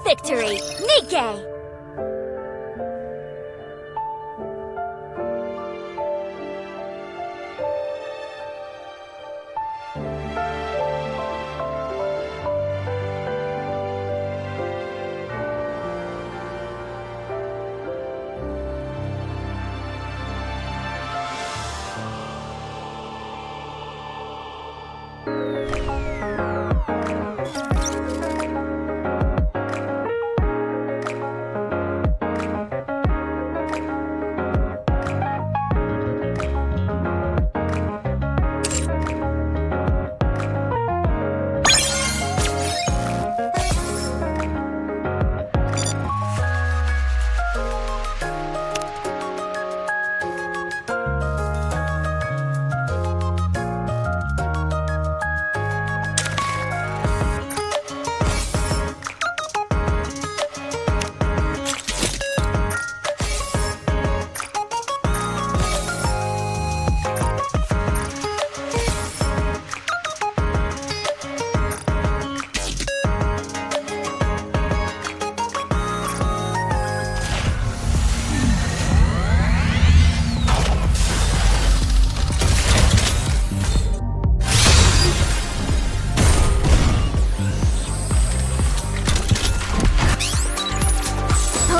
victory! Nikke!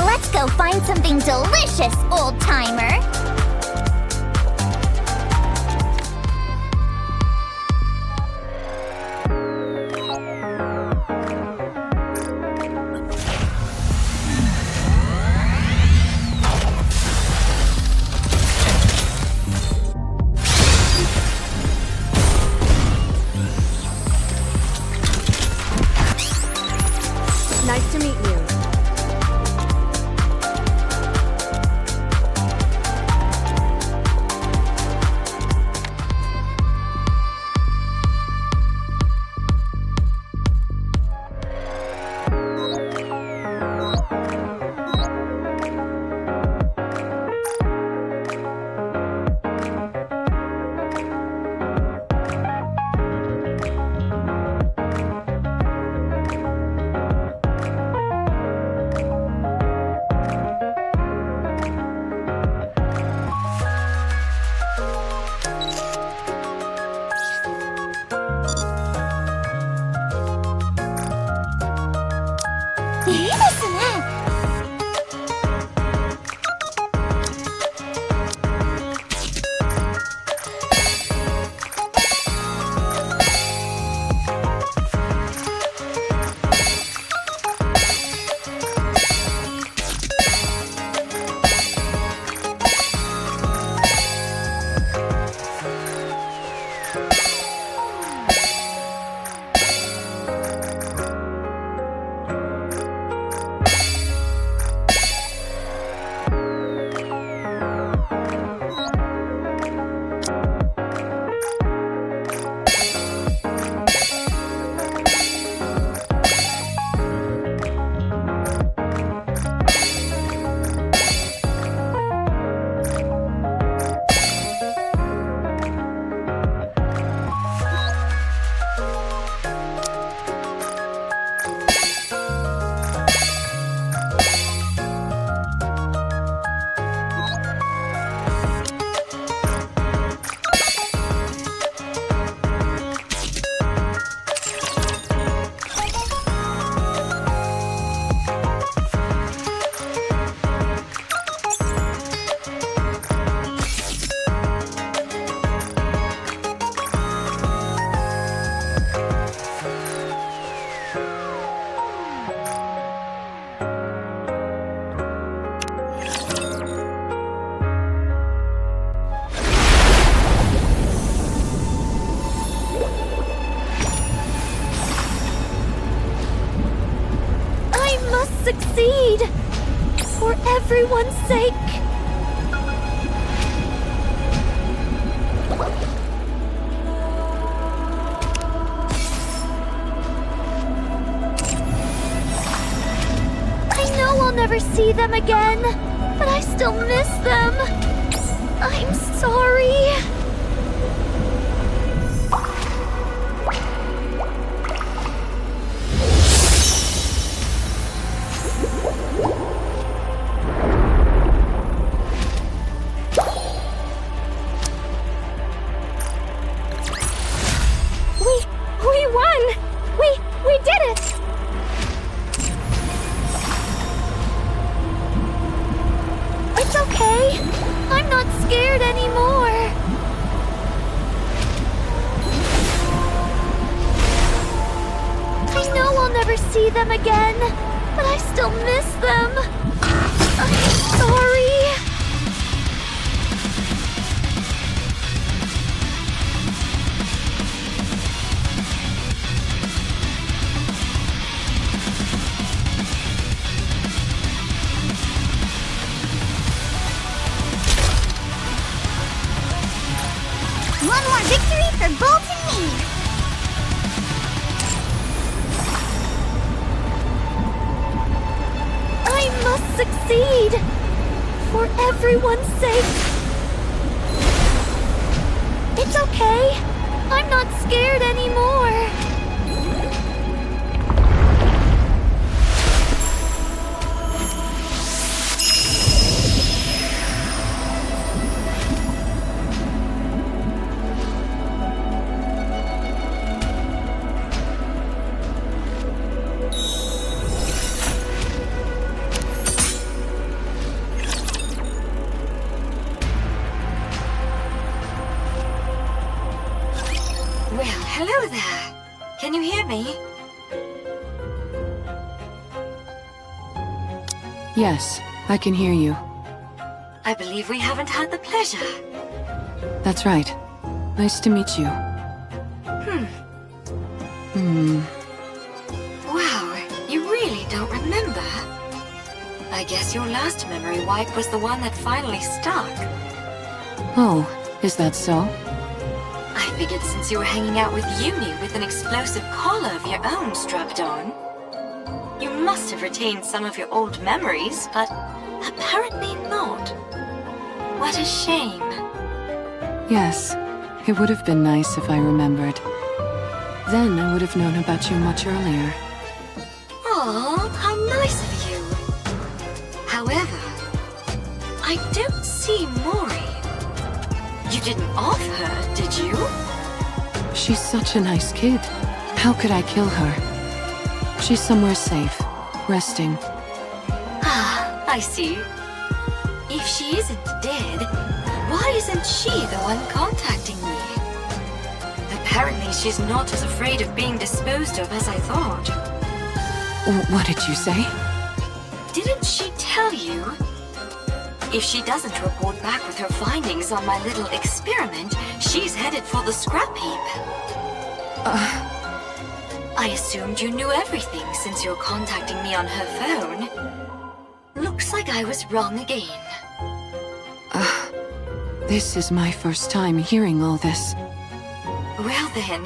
Let's go find something delicious, old-timer! Nice to meet you. Succeed! For everyone's sake! I know I'll never see them again, but I still miss them. I'm sorry. scared anymore. I know I'll never see them again, but I still miss them. I'm sorry. One more victory for Bolton Mead! I must succeed! For everyone's sake! It's okay! I'm not scared anymore! Well, hello there. Can you hear me? Yes, I can hear you. I believe we haven't had the pleasure. That's right. Nice to meet you. Wow, you really don't remember? I guess your last memory wipe was the one that finally stuck. Oh, is that so? I figured since you were hanging out with Uni with an explosive collar of your own strapped on, you must have retained some of your old memories, but apparently not. What a shame. Yes, it would have been nice if I remembered. Then I would have known about you much earlier. Aw, how nice of you. However, I don't see Mori. You didn't off her, did you? She's such a nice kid. How could I kill her? She's somewhere safe, resting. Ah, I see. If she isn't dead, why isn't she the one contacting me? Apparently she's not as afraid of being disposed of as I thought. What did you say? Didn't she tell you? If she doesn't report back with her findings on my little experiment, she's headed for the scrap heap. I assumed you knew everything since you're contacting me on her phone. Looks like I was wrong again. This is my first time hearing all this. Well then,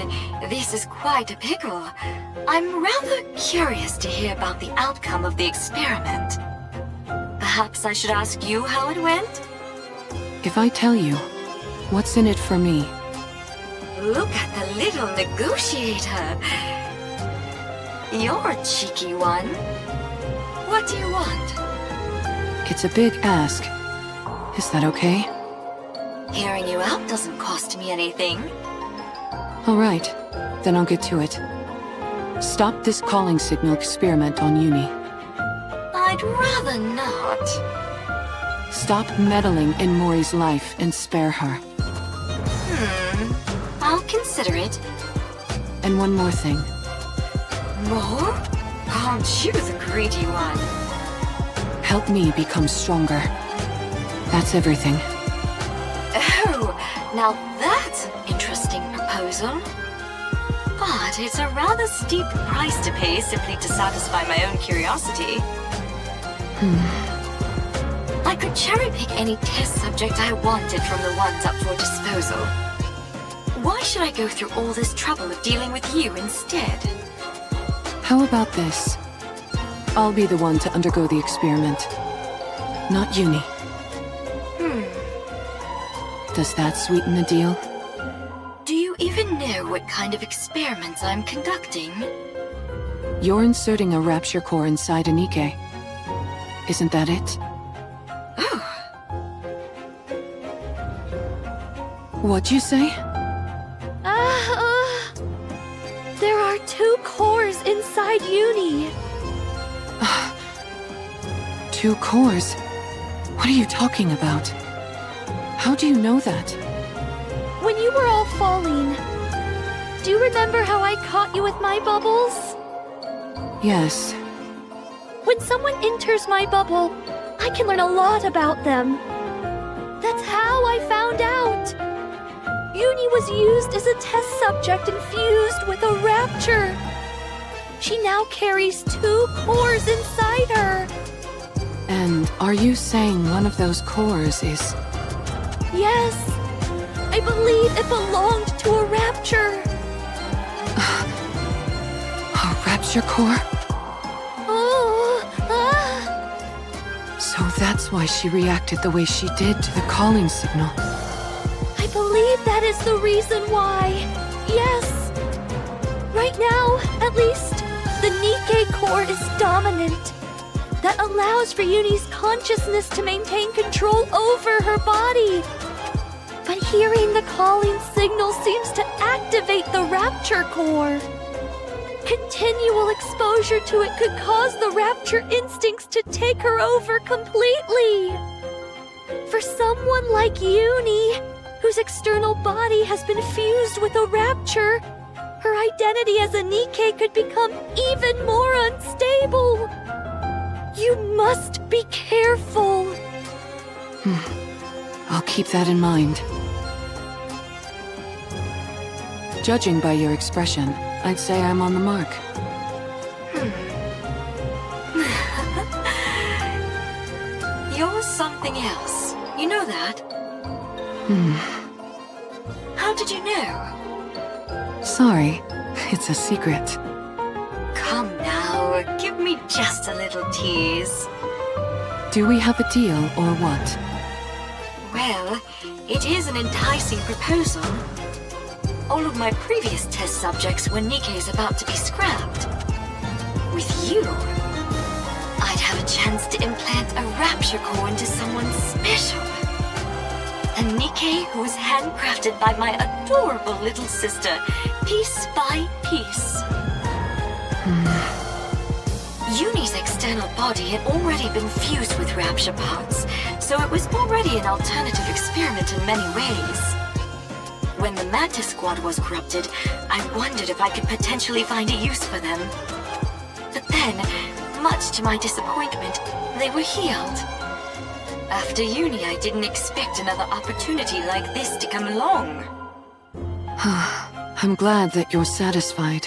this is quite a pickle. I'm rather curious to hear about the outcome of the experiment. Perhaps I should ask you how it went? If I tell you, what's in it for me? Look at the little negotiator. You're a cheeky one. What do you want? It's a big ask. Is that okay? Hearing you out doesn't cost me anything. All right, then I'll get to it. Stop this calling signal experiment on Uni. I'd rather not. Stop meddling in Mori's life and spare her. I'll consider it. And one more thing. More? Aren't you the greedy one? Help me become stronger. That's everything. Oh, now that's an interesting proposal. But it's a rather steep price to pay simply to satisfy my own curiosity. I could cherry-pick any test subject I wanted from the ones up for disposal. Why should I go through all this trouble of dealing with you instead? How about this? I'll be the one to undergo the experiment. Not Uni. Does that sweeten the deal? Do you even know what kind of experiments I'm conducting? You're inserting a rapture core inside a Nikke. Isn't that it? Oh, What'd you say? There are 2 cores inside Uni. 2 cores? What are you talking about? How do you know that? When you were all falling, do you remember how I caught you with my bubbles? Yes. When someone enters my bubble, I can learn a lot about them. That's how I found out. Uni was used as a test subject infused with a rapture. She now carries 2 cores inside her. And are you saying one of those cores is... Yes, I believe it belonged to a rapture. A rapture core? Oh, So that's why she reacted the way she did to the calling signal. I believe that is the reason why. Yes. Right now, at least, the Nikke core is dominant. That allows for Uni's consciousness to maintain control over her body. But hearing the calling signal seems to activate the rapture core. Continual exposure to it could cause the rapture instincts to take her over completely. For someone like Uni, whose external body has been fused with a rapture, her identity as a Nikke could become even more unstable. You must be careful. I'll keep that in mind. Judging by your expression, I'd say I'm on the mark. You're something else. You know that? How did you know? Sorry, it's a secret. Come now, give me just a little tease. Do we have a deal or what? Well, it is an enticing proposal. All of my previous test subjects were Nikke's about to be scrapped. With you, I'd have a chance to implant a rapture core into someone special. A Nikke who was handcrafted by my adorable little sister, piece by piece. Uni's external body had already been fused with rapture parts, so it was already an alternative experiment in many ways. When the Mantis Squad was corrupted, I wondered if I could potentially find a use for them. But then, much to my disappointment, they were healed. After Uni, I didn't expect another opportunity like this to come along. I'm glad that you're satisfied.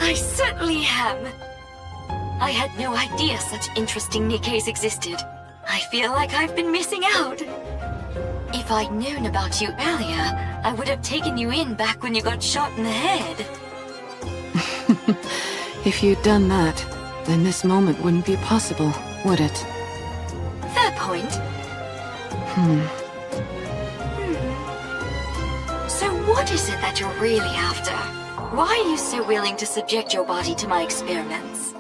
I certainly am. I had no idea such interesting Nikkes existed. I feel like I've been missing out. If I'd known about you earlier, I would have taken you in back when you got shot in the head. If you'd done that, then this moment wouldn't be possible, would it? Fair point. So what is it that you're really after? Why are you so willing to subject your body to my experiments?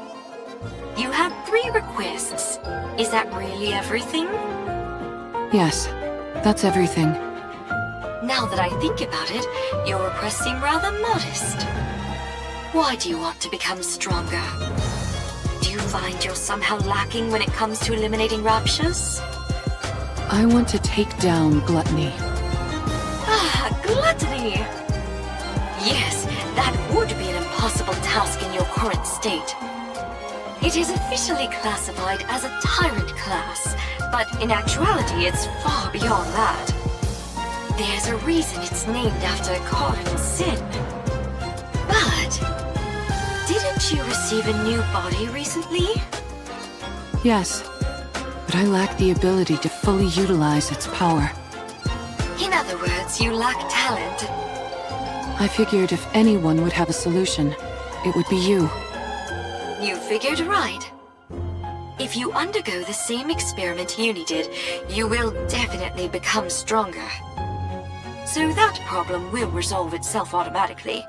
You have 3 requests. Is that really everything? Yes, that's everything. Now that I think about it, your requests seem rather modest. Why do you want to become stronger? Do you find you're somehow lacking when it comes to eliminating raptures? I want to take down gluttony. Ah, gluttony! Yes, that would be an impossible task in your current state. It is officially classified as a tyrant class, but in actuality it's far beyond that. There's a reason it's named after a cardinal sin. But didn't you receive a new body recently? Yes, but I lack the ability to fully utilize its power. In other words, you lack talent. I figured if anyone would have a solution, it would be you. You figured right. If you undergo the same experiment Uni did, you will definitely become stronger. So that problem will resolve itself automatically.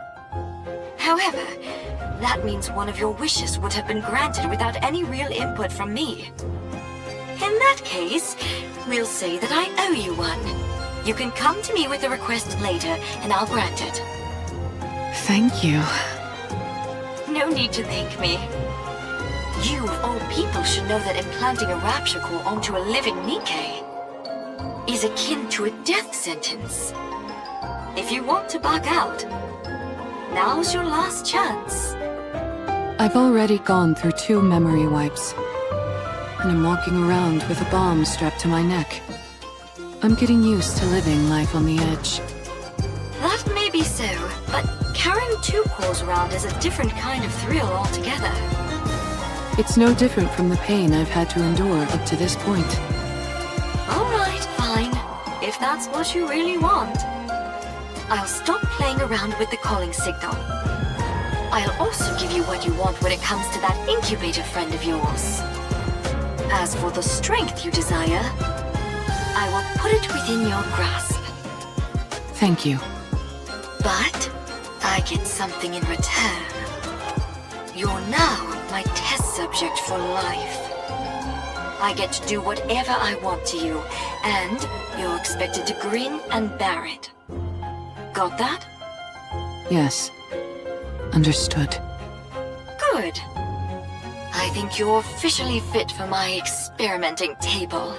However, that means one of your wishes would have been granted without any real input from me. In that case, we'll say that I owe you one. You can come to me with a request later, and I'll grant it. Thank you. No need to thank me. You, of all people, should know that implanting a rapture core onto a living Nikke is is akin to a death sentence. If you want to back out, now's your last chance. I've already gone through 2 memory wipes, and I'm walking around with a bomb strapped to my neck. I'm getting used to living life on the edge. That may be so, but carrying 2 cores around is a different kind of thrill altogether. It's no different from the pain I've had to endure up to this point. Alright, fine. If that's what you really want. I'll stop playing around with the calling signal. I'll also give you what you want when it comes to that incubator friend of yours. As for the strength you desire, I will put it within your grasp. Thank you. But I get something in return. You're now my test subject for life. I get to do whatever I want to you, and you're expected to grin and bear it. Got that? Yes. Understood. Good. I think you're officially fit for my experimenting table.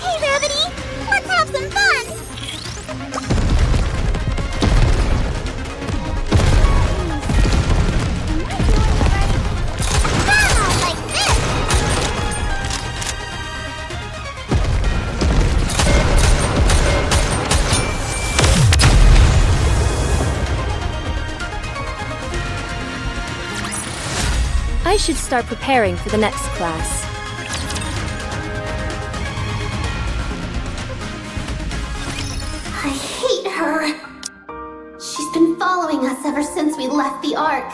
Hey, Rabbity! Let's have some fun! Ah, like this! I should start preparing for the next class. I hate her. She's been following us ever since we left the Ark.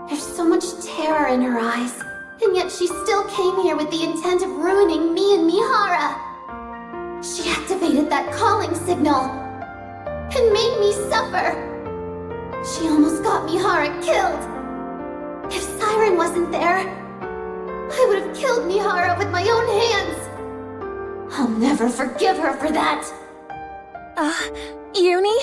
There's so much terror in her eyes, and yet she still came here with the intent of ruining me and Mihara. She activated that calling signal and made me suffer. She almost got Mihara killed. If Siren wasn't there, I would have killed Mihara with my own hands. I'll never forgive her for that. Uni?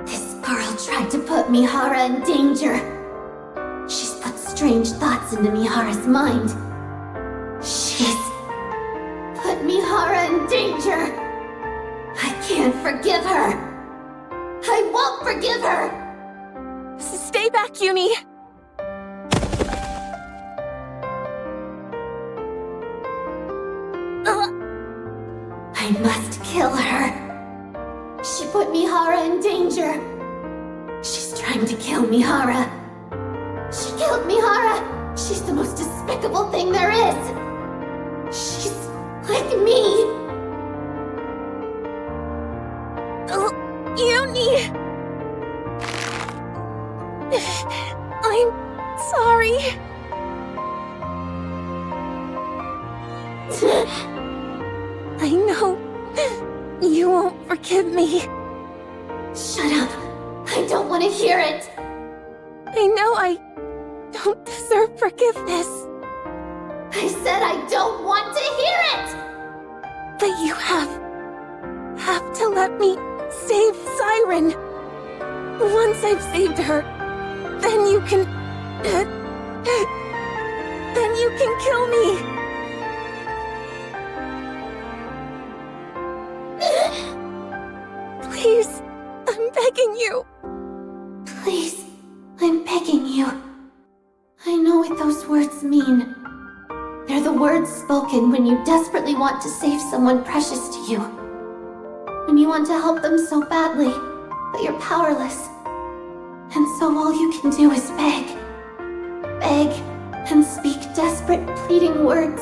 This girl tried to put Mihara in danger. She's put strange thoughts into Mihara's mind. She's put Mihara in danger. I can't forgive her. I won't forgive her. Stay back, Uni! I must kill her. She put Mihara in danger. She's trying to kill Mihara. She killed Mihara. She's the most despicable thing there is. She's like me. Uni! I'm sorry. I know you won't forgive me. Shut up. I don't want to hear it. I know I don't deserve forgiveness, I said I don't want to hear it. but you have to let me save Siren. Once I've saved her, then you can kill me. Please, I'm begging you. Please, I'm begging you. I know what those words mean. They're the words spoken when you desperately want to save someone precious to you. When you want to help them so badly, but you're powerless. And so all you can do is beg. Beg and speak desperate, pleading words.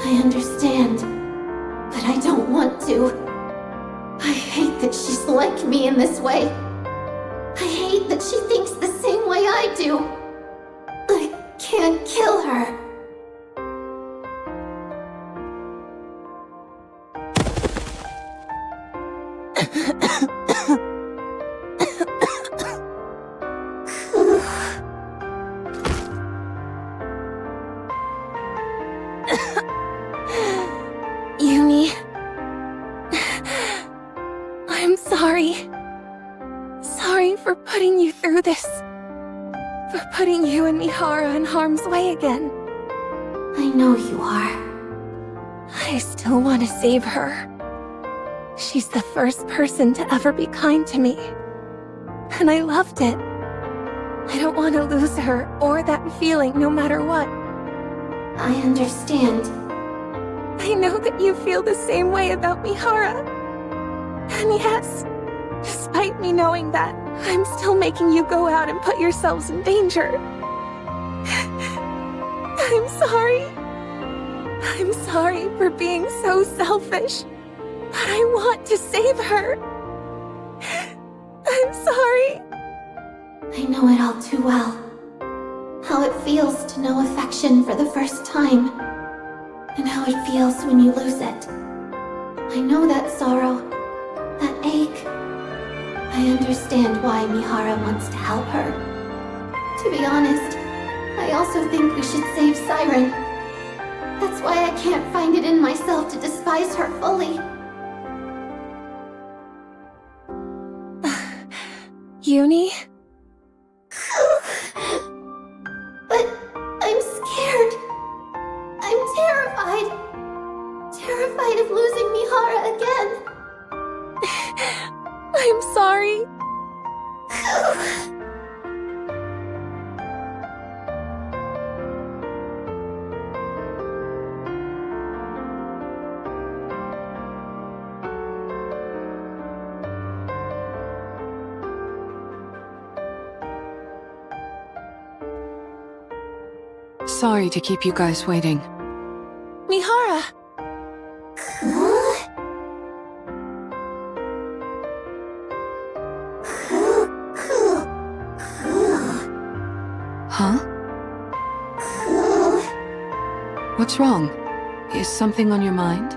I understand, but I don't want to. I hate that she's like me in this way. I hate that she thinks the same way I do. I can't kill her. Uni, I'm sorry. Sorry for putting you through this. For putting you and Mihara in harm's way again. I know you are. I still want to save her. She's the first person to ever be kind to me. And I loved it. I don't want to lose her or that feeling no matter what. I understand. I know that you feel the same way about Mihara. And yes, despite me knowing that, I'm still making you go out and put yourselves in danger. I'm sorry. I'm sorry for being so selfish. But I want to save her. I'm sorry. I know it all too well. How it feels to know affection for the first time. And how it feels when you lose it. I know that sorrow, that ache. I understand why Mihara wants to help her. To be honest, I also think we should save Siren. That's why I can't find it in myself to despise her fully. Uni? But I'm scared. I'm terrified. Terrified of losing Mihara again. I'm sorry. Sorry to keep you guys waiting. Mihara! Huh? What's wrong? Is something on your mind?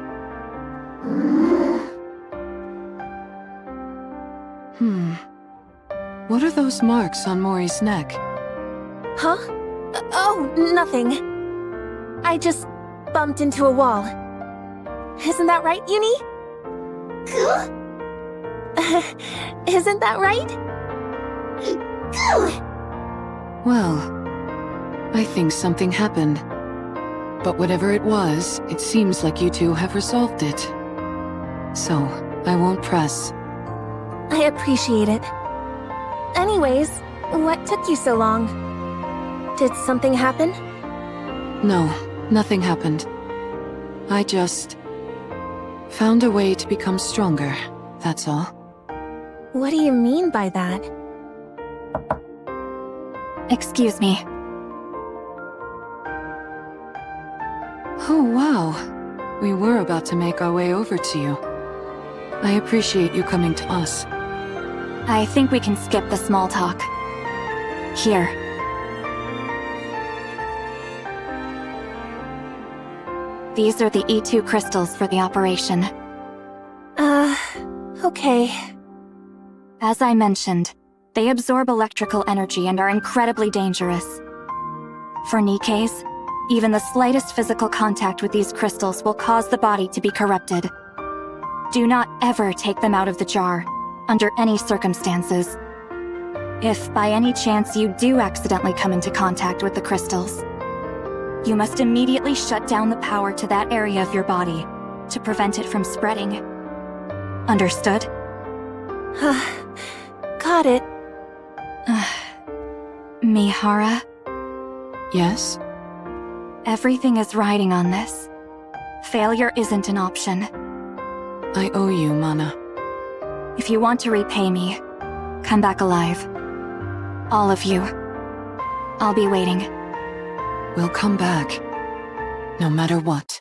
What are those marks on Mori's neck? Huh? Oh, nothing. I just bumped into a wall. Isn't that right, Uni? Isn't that right? Well, I think something happened. But whatever it was, it seems like you two have resolved it. So, I won't press. I appreciate it. Anyways, what took you so long? Did something happen? No, nothing happened. I just found a way to become stronger, that's all. What do you mean by that? Excuse me. Oh, wow. We were about to make our way over to you. I appreciate you coming to us. I think we can skip the small talk. Here. These are the E2 crystals for the operation. Okay. As I mentioned, they absorb electrical energy and are incredibly dangerous. For Nikke's, even the slightest physical contact with these crystals will cause the body to be corrupted. Do not ever take them out of the jar, under any circumstances. If by any chance you do accidentally come into contact with the crystals, you must immediately shut down the power to that area of your body to prevent it from spreading. Understood? Got it. Mihara, Yes? everything is riding on this. Failure isn't an option. I owe you, Mana. If you want to repay me, come back alive. All of you. I'll be waiting. We'll come back. No matter what.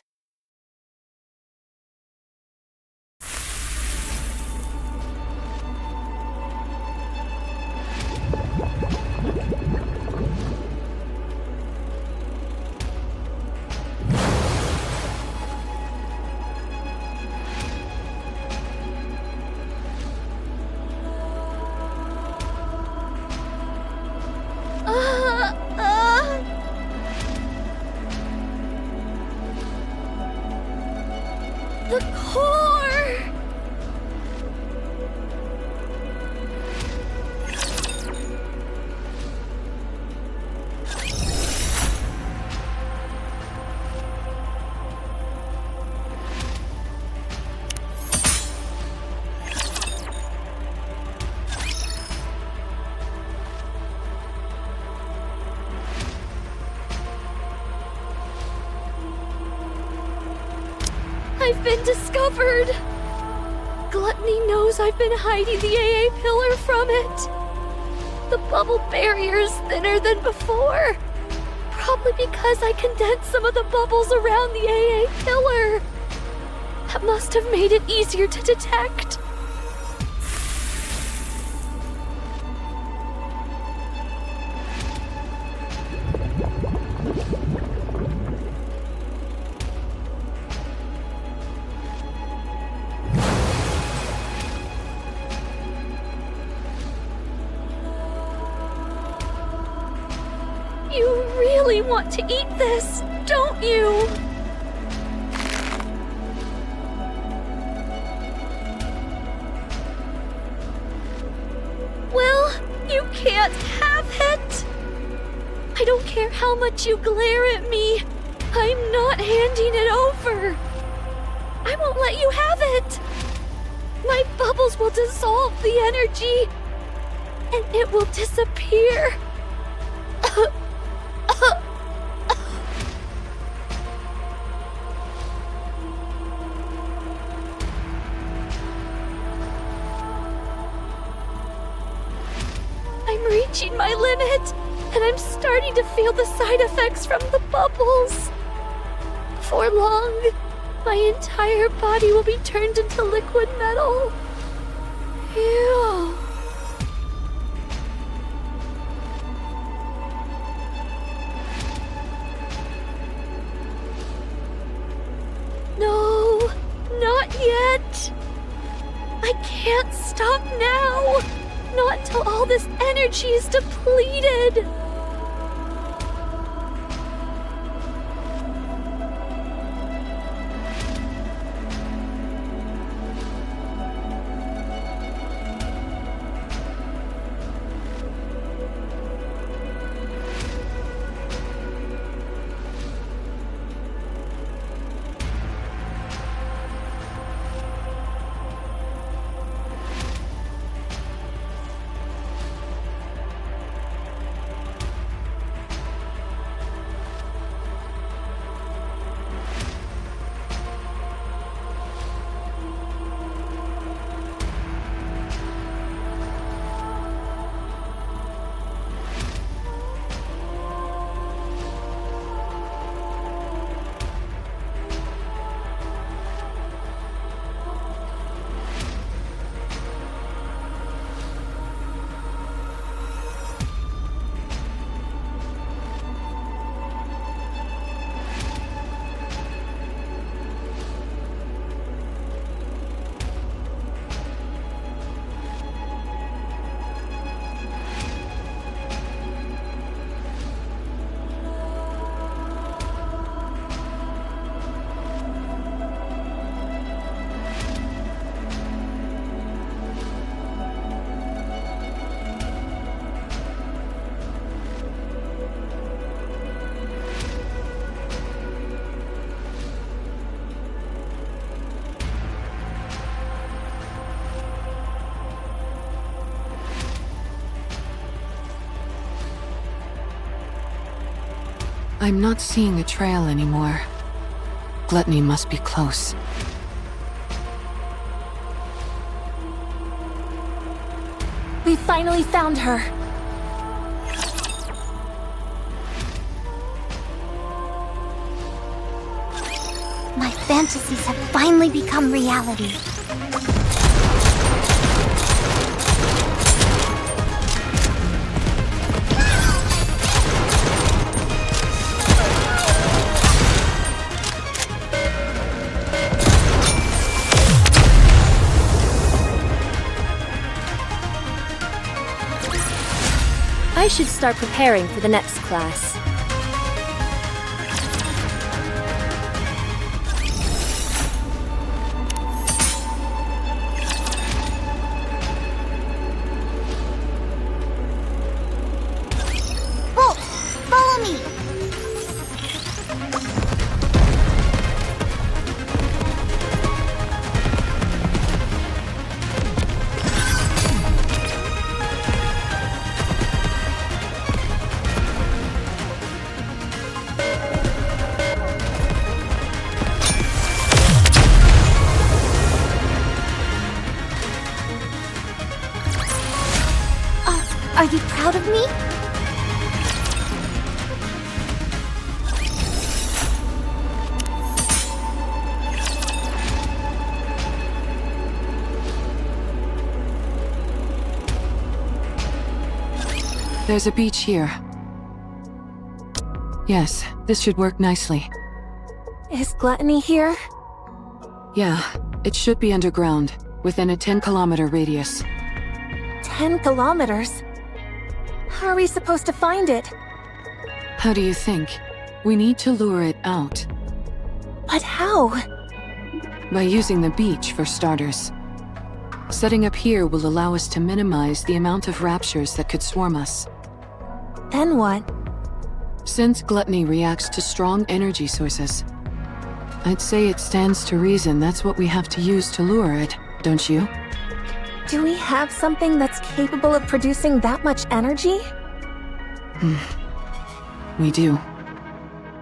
The core! I've been discovered! Gluttony knows I've been hiding the AA pillar from it. The bubble barrier's thinner than before. Probably because I condensed some of the bubbles around the AA pillar. That must have made it easier to detect. You really want to eat this, don't you? Well, you can't have it. I don't care how much you glare at me. I'm not handing it over. I won't let you have it. My bubbles will dissolve the energy, and it will disappear. I'm reaching my limit, and I'm starting to feel the side effects from the bubbles. Before long, my entire body will be turned into liquid metal. Ew. No, not yet. I can't stop now. Not till all this energy is depleted. I'm not seeing a trail anymore. Gluttony must be close. We finally found her. My fantasies have finally become reality. I should start preparing for the next class. Wolf, follow me! Are you proud of me? There's a beach here. Yes, this should work nicely. Is Gluttony here? Yeah, it should be underground, within a 10-kilometer radius. 10 kilometers? How are we supposed to find it? How do you think? We need to lure it out. But how? By using the beach, for starters. Setting up here will allow us to minimize the amount of raptures that could swarm us. Then what? Since Gluttony reacts to strong energy sources, I'd say it stands to reason that's what we have to use to lure it, don't you? Do we have something that's capable of producing that much energy? We do.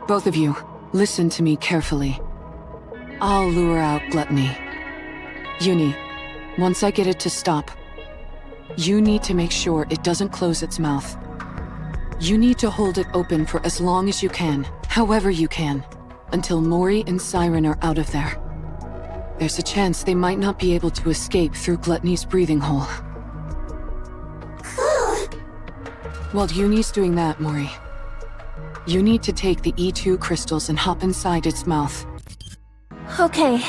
Both of you, listen to me carefully. I'll lure out Gluttony. Uni, once I get it to stop, you need to make sure it doesn't close its mouth. You need to hold it open for as long as you can, however you can, until Mori and Siren are out of there. There's a chance they might not be able to escape through Gluttony's breathing hole. While Uni's doing that, Mori, you need to take the E2 crystals and hop inside its mouth. Okay.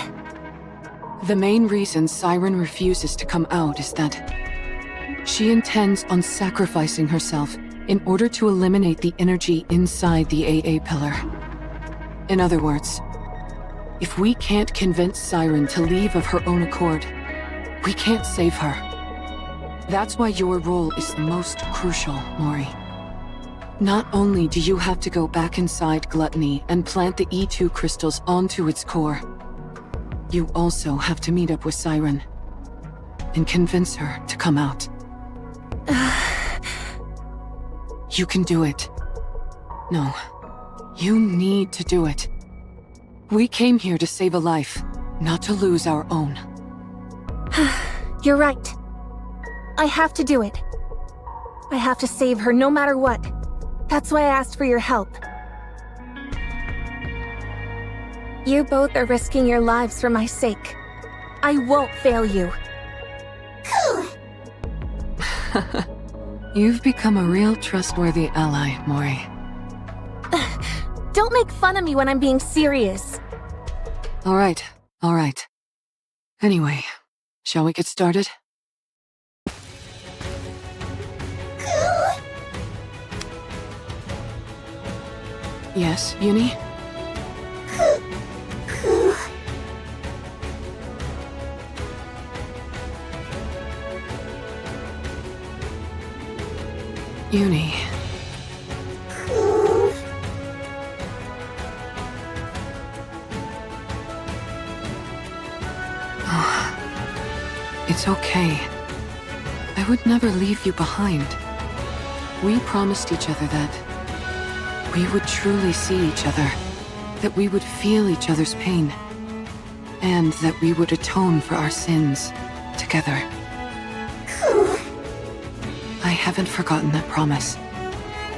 The main reason Siren refuses to come out is that she intends on sacrificing herself in order to eliminate the energy inside the AA pillar. In other words, if we can't convince Siren to leave of her own accord, we can't save her. That's why your role is the most crucial, Mori. Not only do you have to go back inside Gluttony and plant the E2 crystals onto its core, you also have to meet up with Siren and convince her to come out. You can do it. No, you need to do it. We came here to save a life, not to lose our own. You're right. I have to do it. I have to save her no matter what. That's why I asked for your help. You both are risking your lives for my sake. I won't fail you. You've become a real trustworthy ally, Mori. Don't make fun of me when I'm being serious. All right. Anyway, shall we get started? Yes, Uni? Uni. Oh, it's okay. I would never leave you behind. We promised each other that we would truly see each other, that we would feel each other's pain, and that we would atone for our sins together. I haven't forgotten that promise,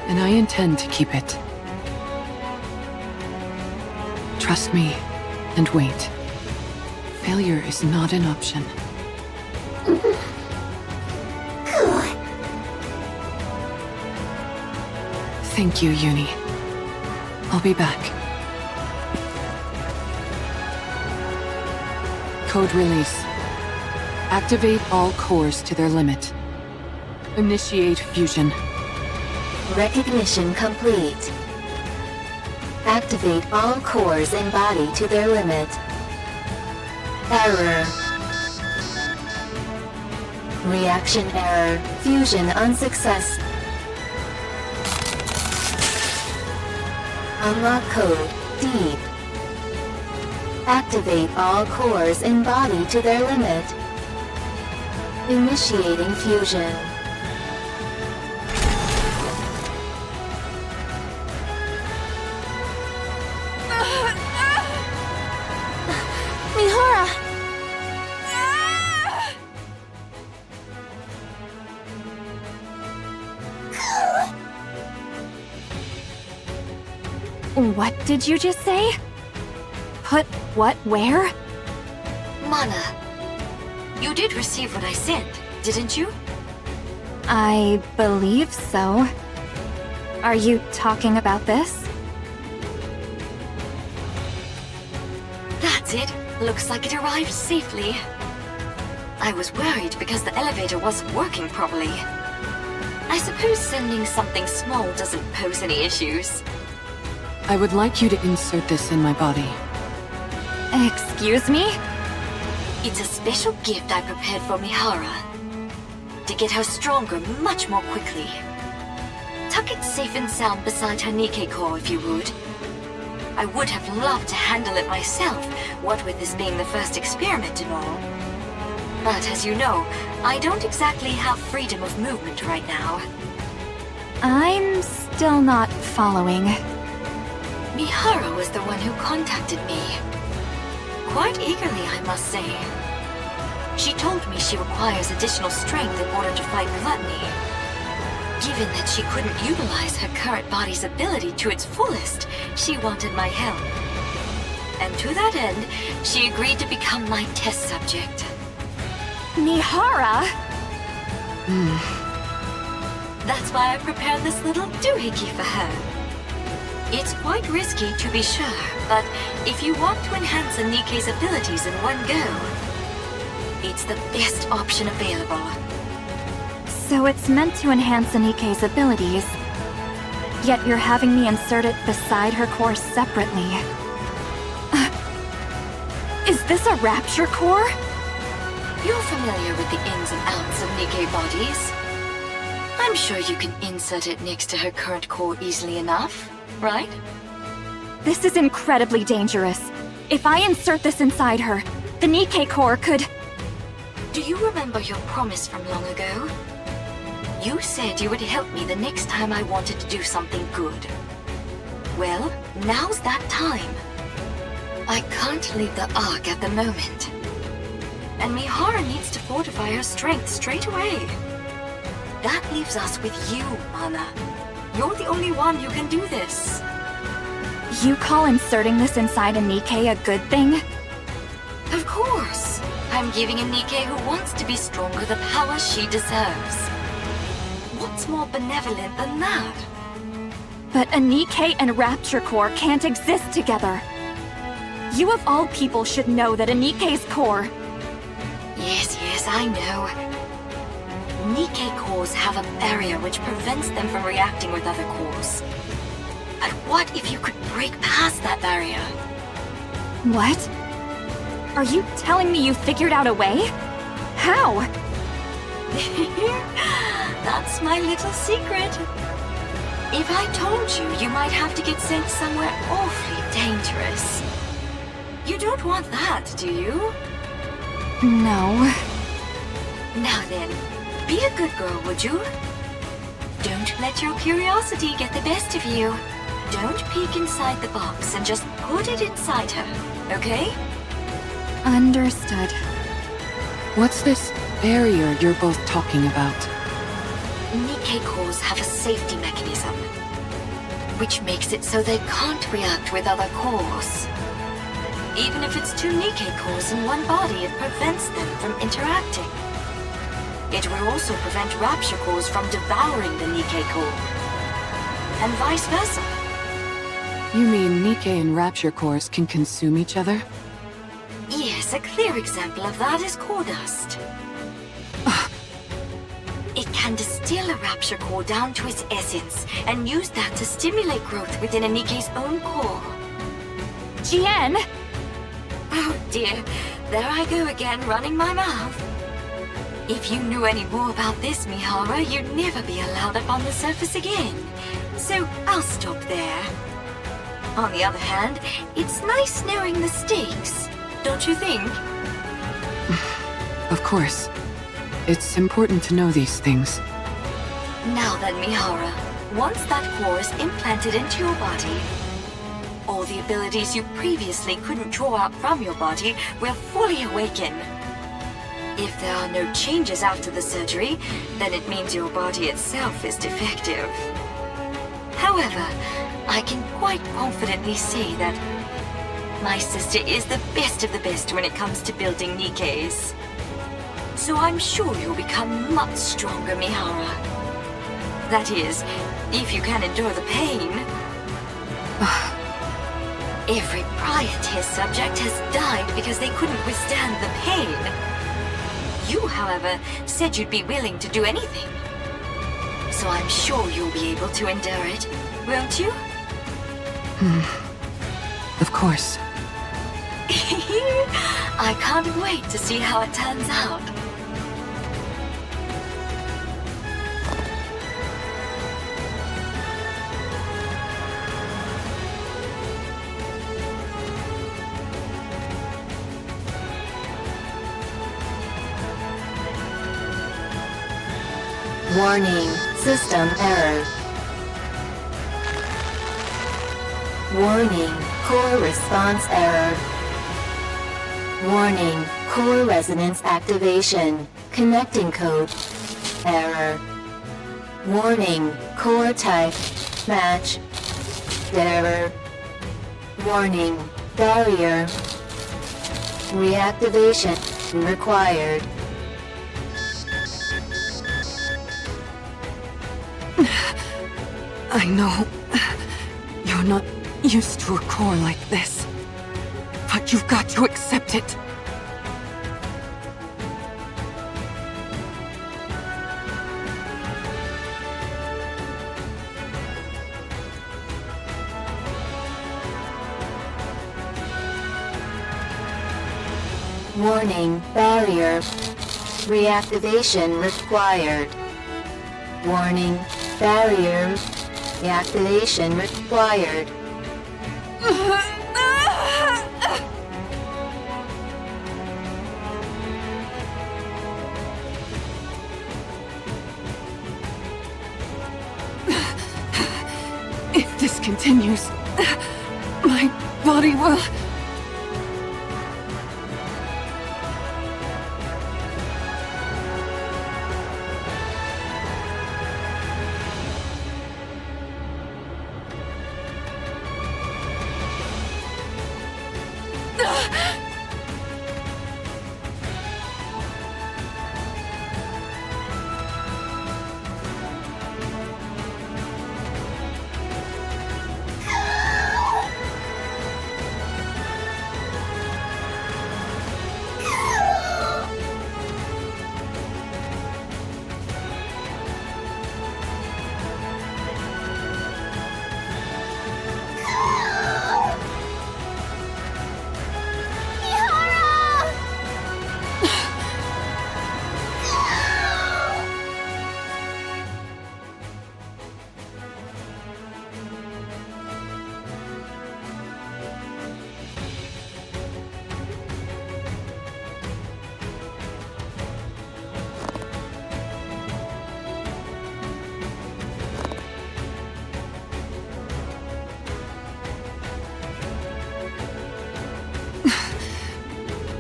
and I intend to keep it. Trust me, and wait. Failure is not an option. Thank you, Uni. I'll be back. Code release. Activate all cores to their limit. Initiate fusion. Recognition complete. Activate all cores and body to their limit. Error. Reaction error. Fusion unsuccess. Unlock code D. Activate all cores and body to their limit. Initiating fusion. Mihara! What did you just say? Put what where? Mana, you did receive what I sent, didn't you? I believe so. Are you talking about this? That's it. Looks like it arrived safely. I was worried because the elevator wasn't working properly. I suppose sending something small doesn't pose any issues. I would like you to insert this in my body. Excuse me? It's a special gift I prepared for Mihara. To get her stronger much more quickly. Tuck it safe and sound beside her Nikke core if you would. I would have loved to handle it myself, what with this being the first experiment and all. But as you know, I don't exactly have freedom of movement right now. I'm still not following. Mihara was the one who contacted me. Quite eagerly, I must say. She told me she requires additional strength in order to fight gluttony. Given that she couldn't utilize her current body's ability to its fullest, she wanted my help. And to that end, she agreed to become my test subject. Mihara? That's why I prepared this little doohickey for her. It's quite risky, to be sure, but if you want to enhance a Nikke's abilities in one go, it's the best option available. So it's meant to enhance Nikke's abilities, yet you're having me insert it beside her core separately. Is this a rapture core? You're familiar with the ins and outs of Nikke bodies. I'm sure you can insert it next to her current core easily enough, right? This is incredibly dangerous. If I insert this inside her, the Nikke core could... Do you remember your promise from long ago? You said you would help me the next time I wanted to do something good. Well, now's that time. I can't leave the Ark at the moment. And Mihara needs to fortify her strength straight away. That leaves us with you, Mana. You're the only one who can do this. You call inserting this inside a Nikke a good thing? Of course. I'm giving a Nikke who wants to be stronger the power she deserves. What's more benevolent than that? But a Nikke and Rapture Core can't exist together. You of all people should know that a Nikke's core... Yes, I know. Nikke cores have a barrier which prevents them from reacting with other cores. But what if you could break past that barrier? What? Are you telling me you figured out a way? How? That's my little secret. If I told you, you might have to get sent somewhere awfully dangerous. You don't want that, do you? No. Now then, be a good girl, would you? Don't let your curiosity get the best of you. Don't peek inside the box and just put it inside her, okay? Understood. What's this barrier you're both talking about? Nikke cores have a safety mechanism, which makes it so they can't react with other cores. Even if it's two Nikke cores in one body, it prevents them from interacting. It will also prevent Rapture cores from devouring the Nikke core, and vice versa. You mean Nikke and Rapture cores can consume each other? Yes, a clear example of that is core dust. It can distill a Rapture core down to its essence, and use that to stimulate growth within a Nikke's own core. Jian! Oh dear, there I go again, running my mouth. If you knew any more about this, Mihara, you'd never be allowed up on the surface again. So I'll stop there. On the other hand, it's nice knowing the stakes, don't you think? Of course. It's important to know these things. Now then, Mihara, once that core is implanted into your body, all the abilities you previously couldn't draw out from your body will fully awaken. If there are no changes after the surgery, then it means your body itself is defective. However, I can quite confidently say that my sister is the best of the best when it comes to building Nikkes. So I'm sure you'll become much stronger, Mihara. That is, if you can endure the pain. Every prior test subject has died because they couldn't withstand the pain. You, however, said you'd be willing to do anything. So I'm sure you'll be able to endure it, won't you? Of course. I can't wait to see how it turns out. Warning, system error. Warning, core response error. Warning, core resonance activation. Connecting code. Error. Warning, core type. Match. Error. Warning, barrier. Reactivation required. I know you're not used to a core like this, but you've got to accept it. Warning, barrier. Reactivation required. Warning, barrier. Reactivation required. If this continues, my body will...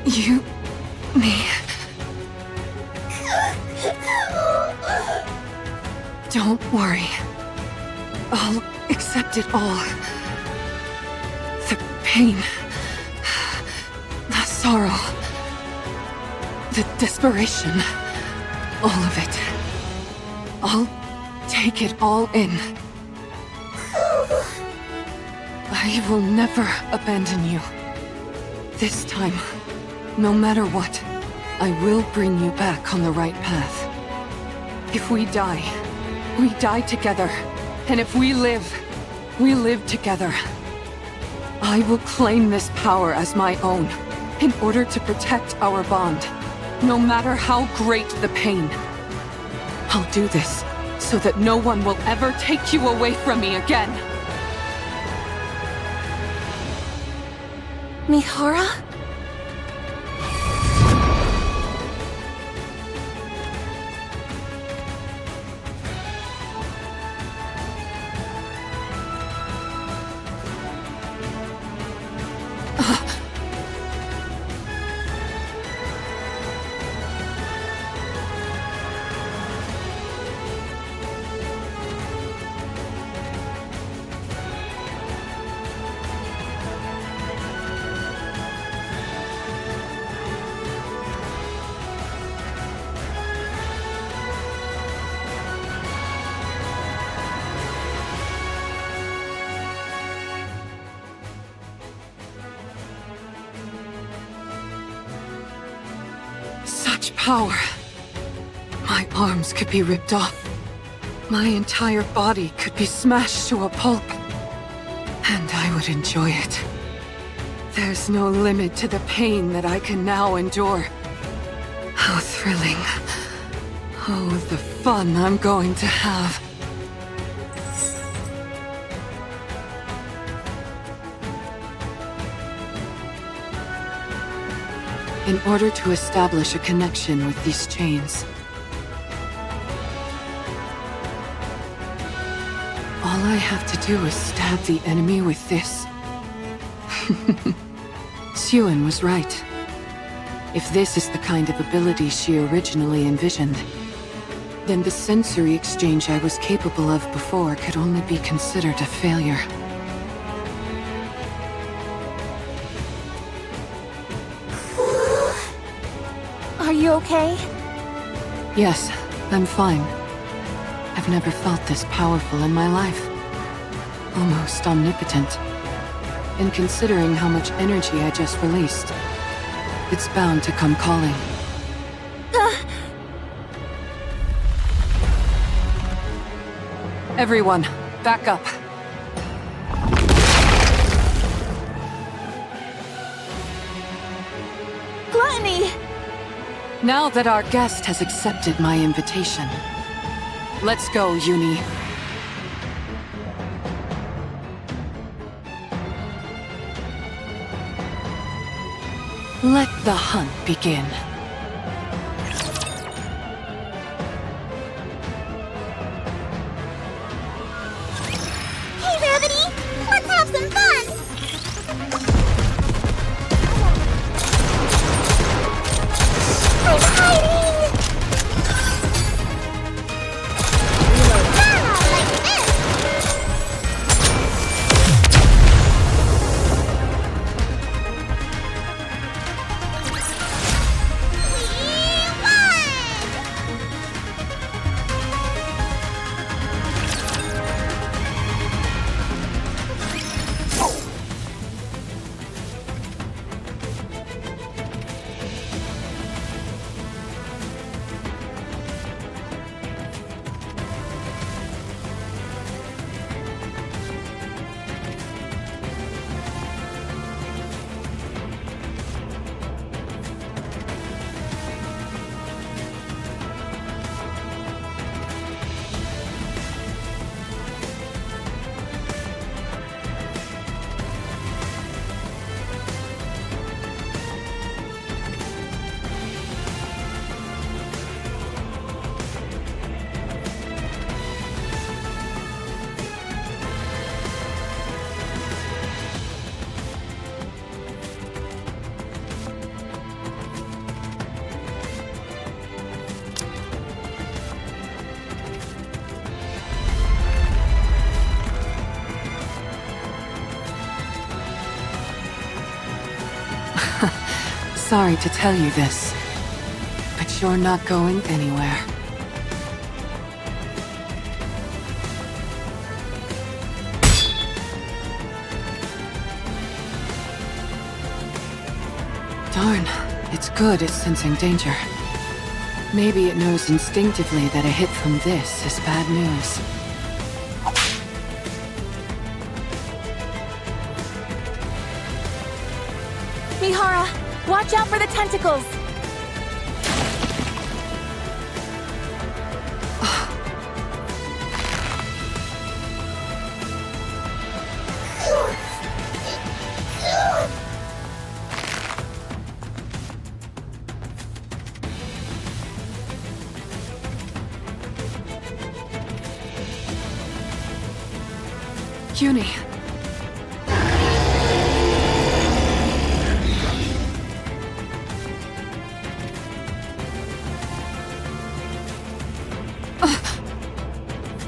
You... me... Don't worry. I'll accept it all. The pain... the sorrow... the desperation... all of it. I'll take it all in. I will never abandon you. This time, no matter what, I will bring you back on the right path. If we die together. And if we live together. I will claim this power as my own, in order to protect our bond, no matter how great the pain. I'll do this, so that no one will ever take you away from me again. Mihara? Such power. My arms could be ripped off. My entire body could be smashed to a pulp. And I would enjoy it. There's no limit to the pain that I can now endure. How thrilling. Oh, the fun I'm going to have. In order to establish a connection with these chains, all I have to do is stab the enemy with this. Suen was right. If this is the kind of ability she originally envisioned, then the sensory exchange I was capable of before could only be considered a failure. Are you okay? Yes, I'm fine. I've never felt this powerful in my life. Almost omnipotent. And considering how much energy I just released, it's bound to come calling. Everyone, back up. Gluttony! Now that our guest has accepted my invitation, let's go, Uni. Let the hunt begin. Hey, Rabbity! Let's have some fun! I'm hiding! Ah, like this! We won! Sorry to tell you this, but you're not going anywhere. Darn, it's good it's sensing danger. Maybe it knows instinctively that a hit from this is bad news. Mihara, watch out for the tentacles! Uni.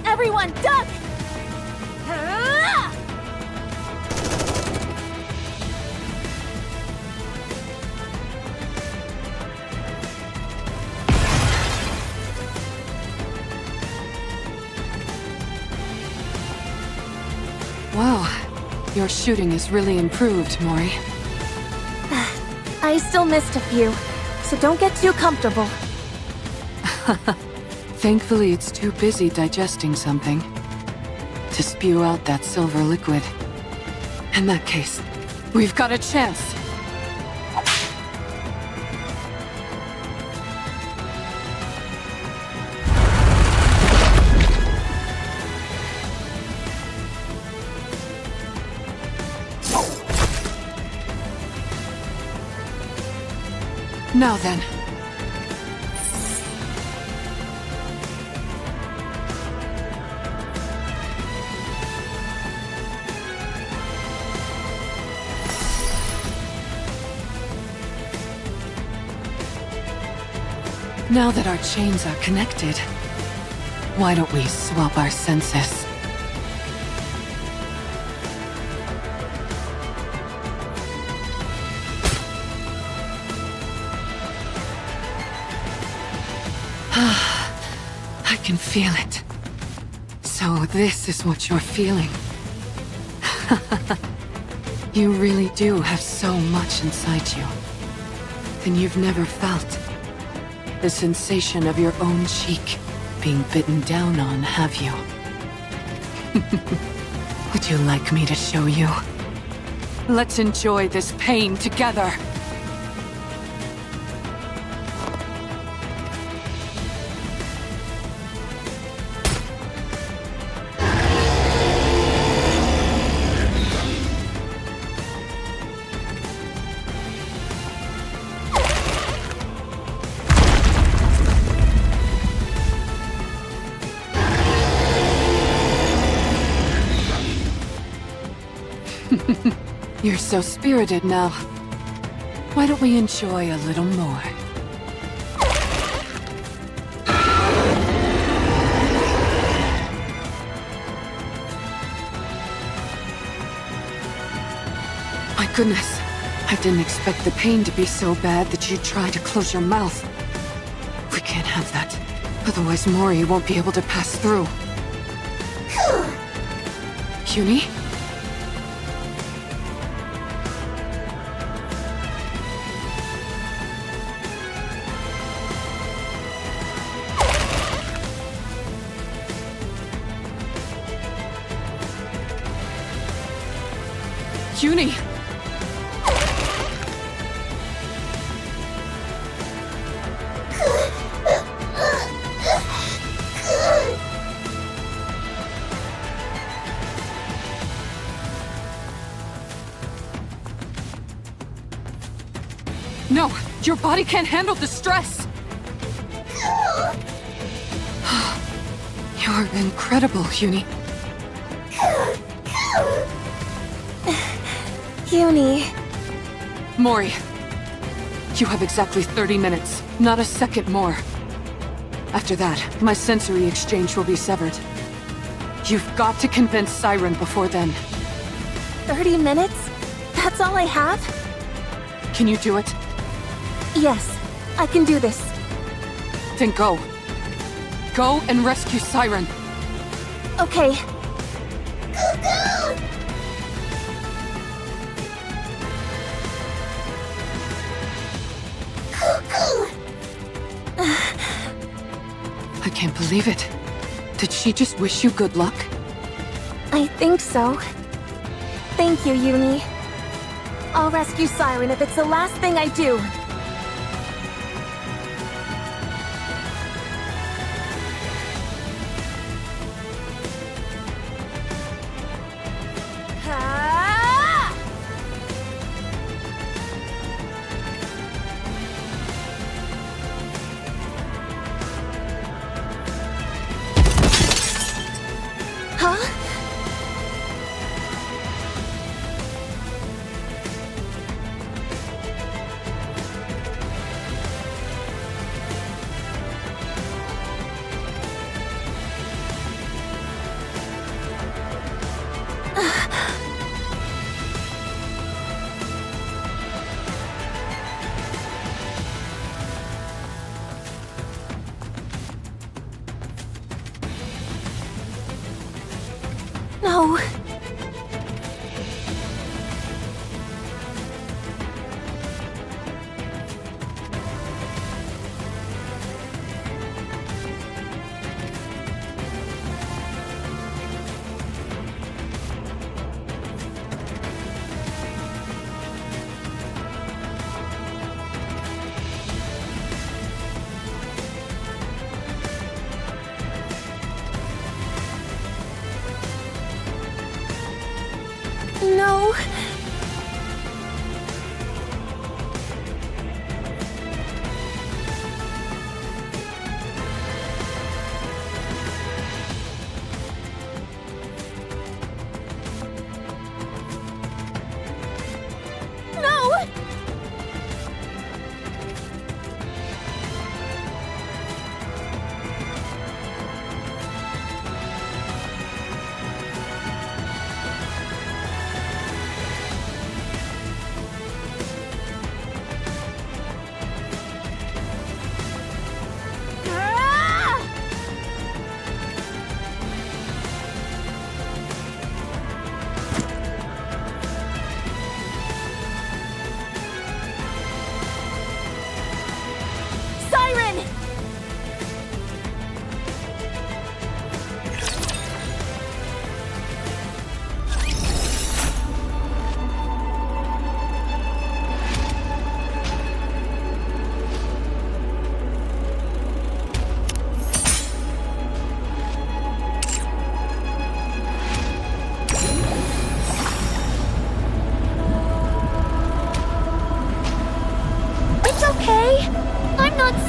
Everyone, duck! Wow, your shooting is really improved, Mori. I still missed a few, so don't get too comfortable. Thankfully, it's too busy digesting something to spew out that silver liquid. In that case, we've got a chance. Now then. Now that our chains are connected, why don't we swap our senses? I can feel it. So this is what you're feeling. You really do have so much inside you. Then you've never felt the sensation of your own cheek being bitten down on, have you? Would you like me to show you? Let's enjoy this pain together. You're so spirited now. Why don't we enjoy a little more? My goodness, I didn't expect the pain to be so bad that you'd try to close your mouth. We can't have that. Otherwise Mori won't be able to pass through. Yuni? Yuni! No! Your body can't handle the stress! You're incredible, Yuni. Yuni. Mori, you have exactly 30 minutes, not a second more. After that, my sensory exchange will be severed. You've got to convince Siren before then. 30 minutes? That's all I have? Can you do it? Yes, I can do this. Then go. Go and rescue Siren. Okay. I can't believe it. Did she just wish you good luck? I think so. Thank you, Yuni. I'll rescue Siren if it's the last thing I do. Huh? No.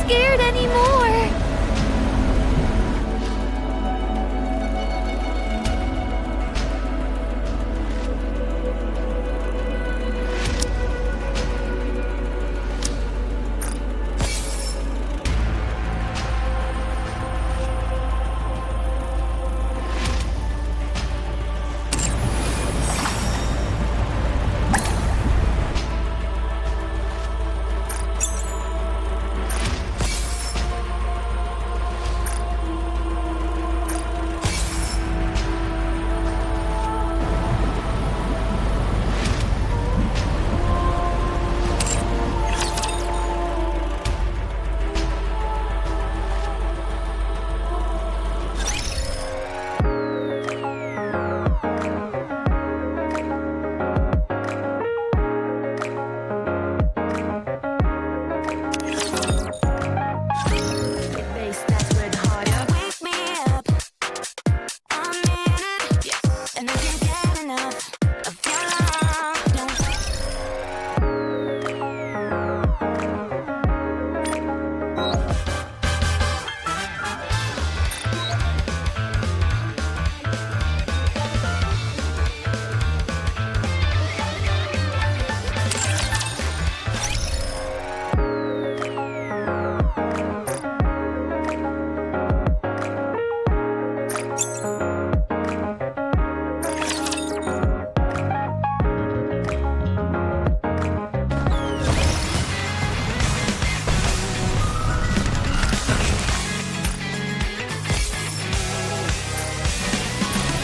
scared anymore.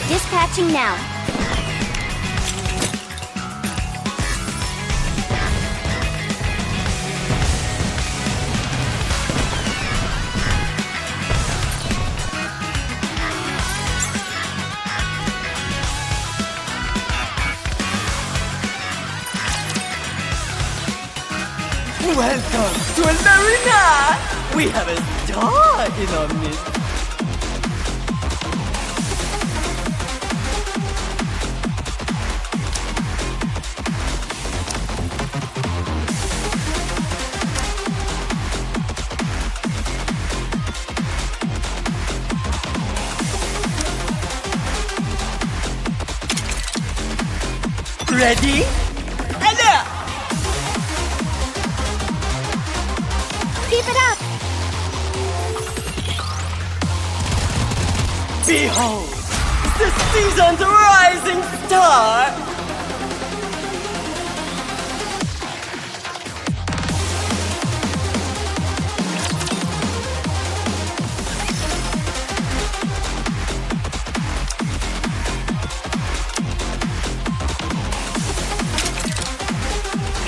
Dispatching now. Welcome to an arena! We have a star in our midst. Ready? Alert! Keep it up! Behold, the season's rising star!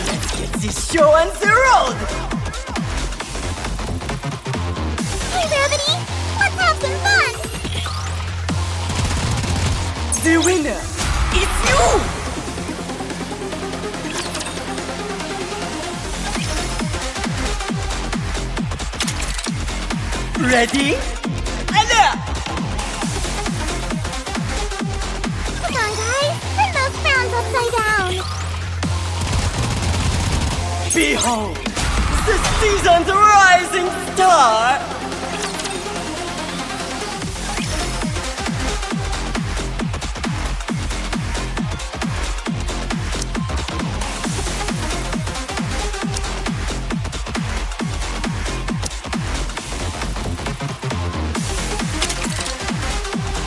Let's get this show on the road! Hey, Rabbity! Let's have some fun! The winner is you! Ready? Alert! Come on, guys! Turn those fans upside down! Behold, the season's rising star!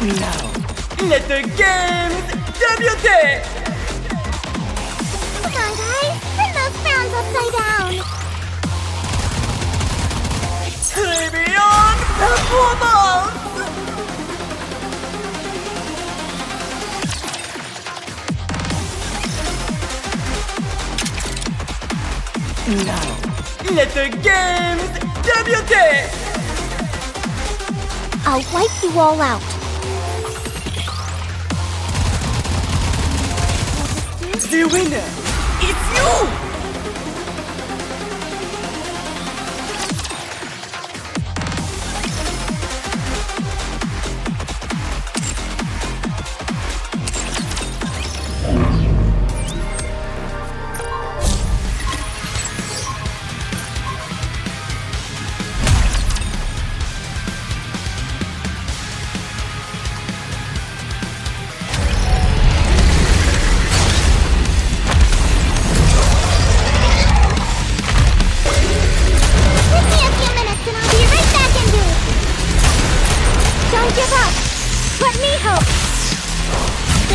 Now, let the games debut! Come on, guys! Turn those fans upside down! Tribune performance! Now, let the games debut! I'll wipe you all out. The winner is you!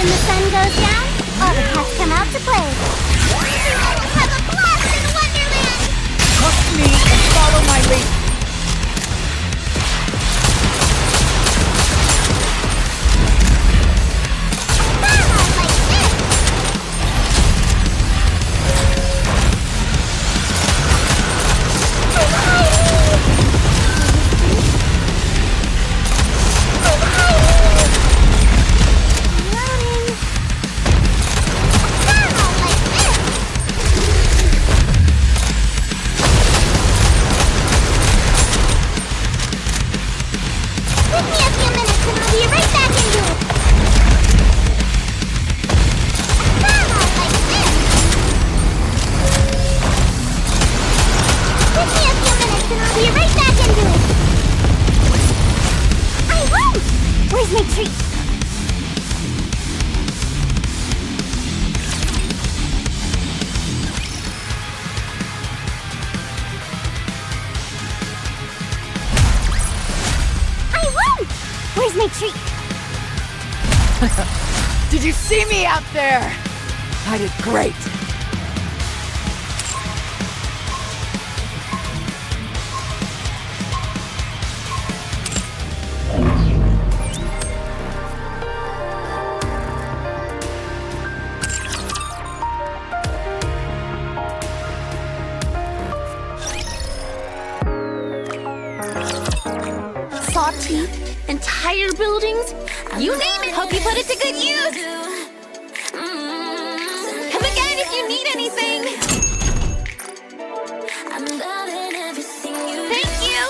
When the sun goes down, all the cats come out to play. Have a blast in Wonderland! Trust me and follow my lead. Where's my treat? I won! Where's my treat? Did you see me out there? I did great. Saw teeth, entire buildings, you name it. Hope you put it to good use. Come again if you need anything. Thank you.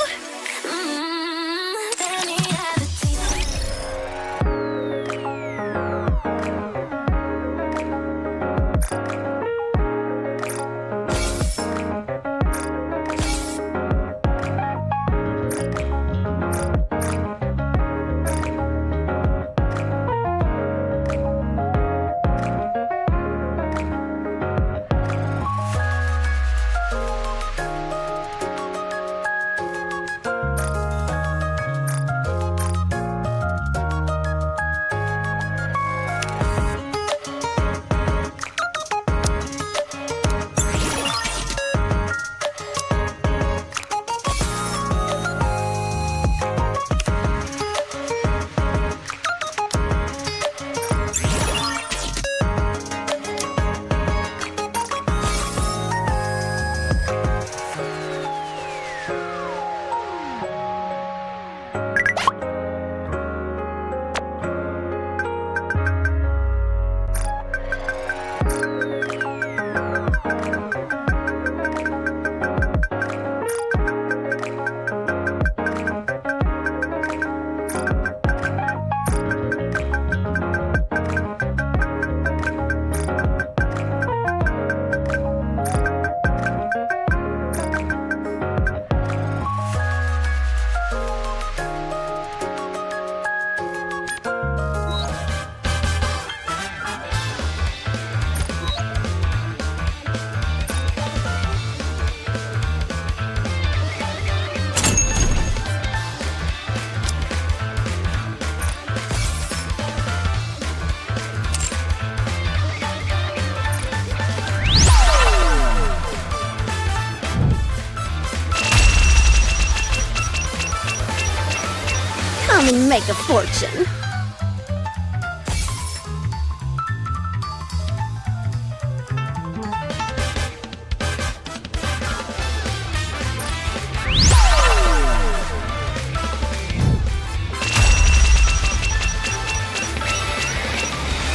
Come and make a fortune.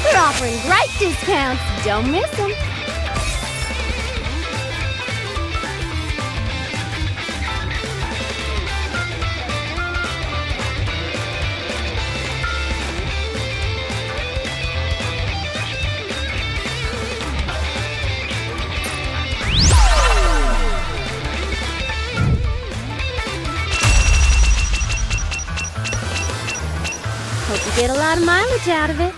We're offering great discounts. Don't miss them. Hope you get a lot of mileage out of it.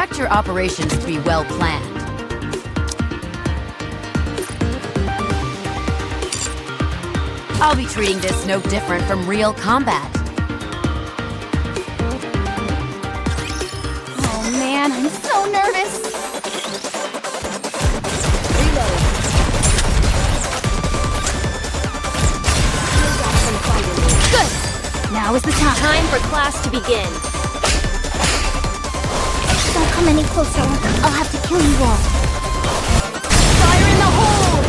expect your operations to be well planned. I'll be treating this no different from real combat. Oh man, I'm so nervous. Good! Now is the time. Time for class to begin. Don't come any closer. I'll have to kill you all. Fire in the hole!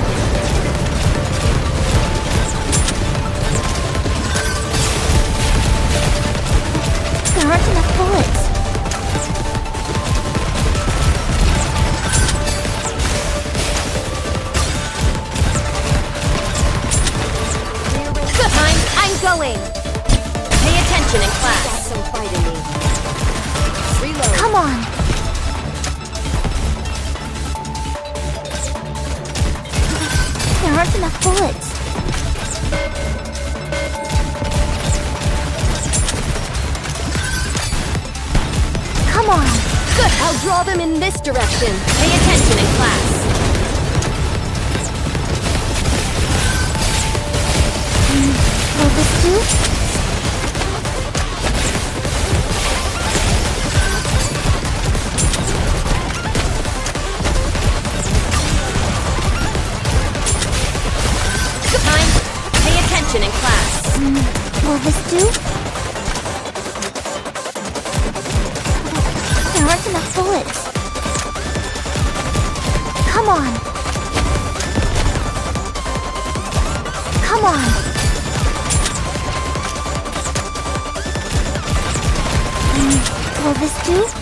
There aren't enough bullets. Good time, I'm going! Pay attention in class. Got some fight in me. Reload. Come on. There aren't enough bullets. Come on. Good, I'll draw them in this direction. Pay attention in class. Will this do? Good time. Pay attention in class. Will this do? There aren't enough bullets. Come on. Come on. Will this do?